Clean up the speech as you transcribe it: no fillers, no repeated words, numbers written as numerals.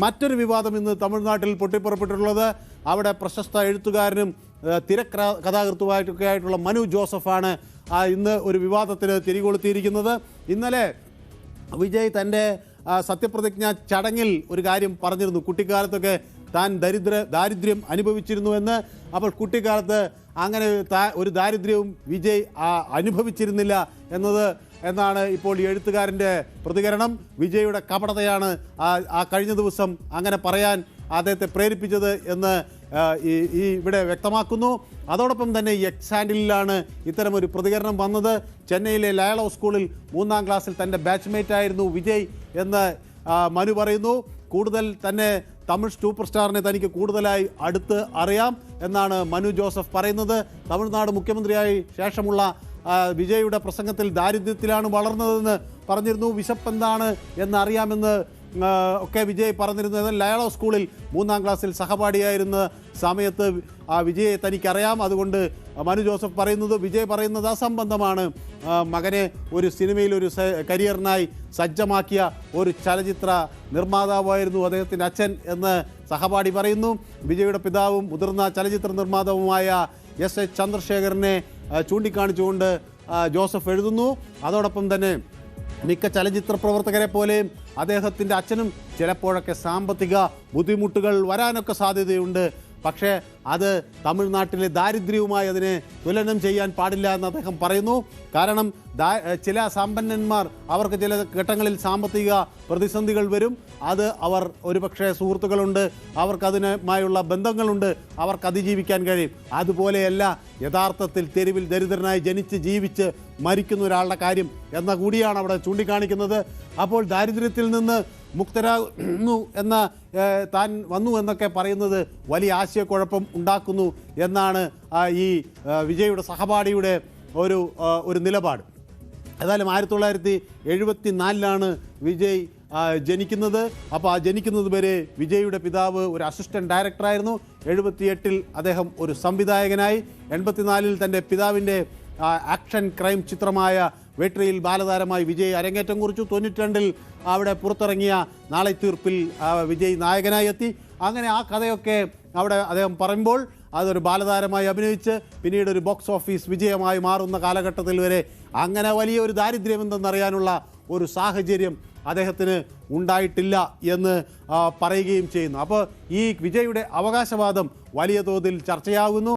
മറ്റൊരു വിവാദം ഇന്ന് തമിഴ്നാട്ടിൽ പൊട്ടിപ്പുറപ്പെട്ടിട്ടുള്ളത് അവിടെ പ്രശസ്ത എഴുത്തുകാരനും തിരക്കഥാകൃത്തുമായിട്ടൊക്കെ ആയിട്ടുള്ള മനു ജോസഫാണ് ഇന്ന് ഒരു വിവാദത്തിന് തിരികൊളുത്തിയിരിക്കുന്നത്. ഇന്നലെ വിജയ് തൻ്റെ സത്യപ്രതിജ്ഞ ചടങ്ങിൽ ഒരു കാര്യം പറഞ്ഞിരുന്നു. കുട്ടിക്കാലത്തൊക്കെ താൻ ദാരിദ്ര്യം അനുഭവിച്ചിരുന്നു എന്ന്. അപ്പോൾ കുട്ടിക്കാലത്ത് അങ്ങനെ ഒരു ദാരിദ്ര്യവും വിജയ് അനുഭവിച്ചിരുന്നില്ല എന്നാണ് ഇപ്പോൾ ഈ എഴുത്തുകാരൻ്റെ പ്രതികരണം. വിജയുടെ കപടതയാണ് കഴിഞ്ഞ ദിവസം അങ്ങനെ പറയാൻ അദ്ദേഹത്തെ പ്രേരിപ്പിച്ചത് എന്ന് ഇവിടെ വ്യക്തമാക്കുന്നു. അതോടൊപ്പം തന്നെ ഈ എക്സ് ഹാൻഡിലാണ് ഇത്തരമൊരു പ്രതികരണം വന്നത്. ചെന്നൈയിലെ ലയളോ സ്കൂളിൽ 3ാം ക്ലാസ്സിൽ തൻ്റെ ബാച്ച്മേറ്റ് ആയിരുന്നു വിജയ് എന്ന് മനു പറയുന്നു. കൂടുതൽ തന്നെ തമിഴ് സൂപ്പർ സ്റ്റാറിനെ തനിക്ക് കൂടുതലായി അടുത്ത് അറിയാം എന്നാണ് മനു ജോസഫ് പറയുന്നത്. തമിഴ്നാട് മുഖ്യമന്ത്രിയായി ശേഷമുള്ള വിജയുടെ പ്രസംഗത്തിൽ ദാരിദ്ര്യത്തിലാണ് വളർന്നതെന്ന് പറഞ്ഞിരുന്നു. വിശപ്പെന്താണ് എന്നറിയാമെന്ന് ഒക്കെ വിജയ് പറഞ്ഞിരുന്നത്. ലയളോ സ്കൂളിൽ 3ാം ക്ലാസ്സിൽ സഹപാഠിയായിരുന്ന സമയത്ത് വിജയെ തനിക്കറിയാം. അതുകൊണ്ട് മനു ജോസഫ് പറയുന്നത്, വിജയ് പറയുന്നത് അസംബന്ധമാണ്. മകനെ ഒരു സിനിമയിൽ ഒരു കരിയറിനായി സജ്ജമാക്കിയ ഒരു ചലച്ചിത്ര നിർമ്മാതാവായിരുന്നു അദ്ദേഹത്തിൻ്റെ അച്ഛൻ എന്ന് സഹപാഠി പറയുന്നു. വിജയുടെ പിതാവും മുതിർന്ന ചലച്ചിത്ര നിർമ്മാതാവുമായ എസ് എ ചന്ദ്രശേഖരനെ ചൂണ്ടിക്കാണിച്ചുകൊണ്ട് ജോസഫ് എഴുതുന്നു. അതോടൊപ്പം തന്നെ മിക്ക ചലച്ചിത്ര പ്രവർത്തകരെ പോലെയും അദ്ദേഹത്തിൻ്റെ അച്ഛനും ചിലപ്പോഴൊക്കെ സാമ്പത്തിക ബുദ്ധിമുട്ടുകൾ വരാനൊക്കെ സാധ്യതയുണ്ട്. പക്ഷേ അത് തമിഴ്നാട്ടിലെ ദാരിദ്ര്യവുമായി അതിനെ തുലനം ചെയ്യാൻ പാടില്ല എന്ന് അദ്ദേഹം പറയുന്നു. കാരണം ചില സമ്പന്നന്മാർ അവർക്ക് ചില ഘട്ടങ്ങളിൽ സാമ്പത്തിക പ്രതിസന്ധികൾ വരും. അത് അവർ ഒരുപക്ഷെ സുഹൃത്തുക്കളുണ്ട്, അവർക്കതിനുമായുള്ള ബന്ധങ്ങളുണ്ട്, അവർക്ക് അതിജീവിക്കാൻ കഴിയും. അതുപോലെയല്ല യഥാർത്ഥത്തിൽ തെരുവിൽ ദരിദ്രനായി ജനിച്ച് ജീവിച്ച് മരിക്കുന്ന ഒരാളുടെ കാര്യം എന്ന കൂടിയാണ് അവിടെ ചൂണ്ടിക്കാണിക്കുന്നത്. അപ്പോൾ ദാരിദ്ര്യത്തിൽ നിന്ന് മുക്തരാകുന്നു എന്ന താൻ വന്നു എന്നൊക്കെ പറയുന്നത് വലിയ ആശയക്കുഴപ്പം ഉണ്ടാക്കുന്നു എന്നാണ് ഈ വിജയുടെ സഹപാഠിയുടെ ഒരു നിലപാട്. ഏതായാലും 1974 വിജയ് ജനിക്കുന്നത്. അപ്പോൾ ജനിക്കുന്നത് വരെ വിജയുടെ പിതാവ് ഒരു അസിസ്റ്റന്റ് ഡയറക്ടറായിരുന്നു. 78 അദ്ദേഹം ഒരു സംവിധായകനായി. 84 തൻ്റെ പിതാവിൻ്റെ ആക്ഷൻ ക്രൈം ചിത്രമായ വെട്രിയിൽ ബാലതാരമായി വിജയ് അരങ്ങേറ്റം കുറിച്ചു. 92 അവിടെ പുറത്തിറങ്ങിയ നാളെ തീർപ്പിൽ വിജയ് നായകനായി എത്തി. അങ്ങനെ ആ കഥയൊക്കെ അവിടെ അദ്ദേഹം പറയുമ്പോൾ അതൊരു ബാലതാരമായി അഭിനയിച്ച് പിന്നീട് ഒരു ബോക്സ് ഓഫീസ് വിജയമായി മാറുന്ന കാലഘട്ടത്തിൽ വരെ അങ്ങനെ വലിയൊരു ദാരിദ്ര്യം എന്തെന്നറിയാനുള്ള ഒരു സാഹചര്യം അദ്ദേഹത്തിന് ഉണ്ടായിട്ടില്ല എന്ന് പറയുകയും ചെയ്യുന്നു. അപ്പോൾ ഈ വിജയുടെ അവകാശവാദം വലിയ തോതിൽ ചർച്ചയാകുന്നു.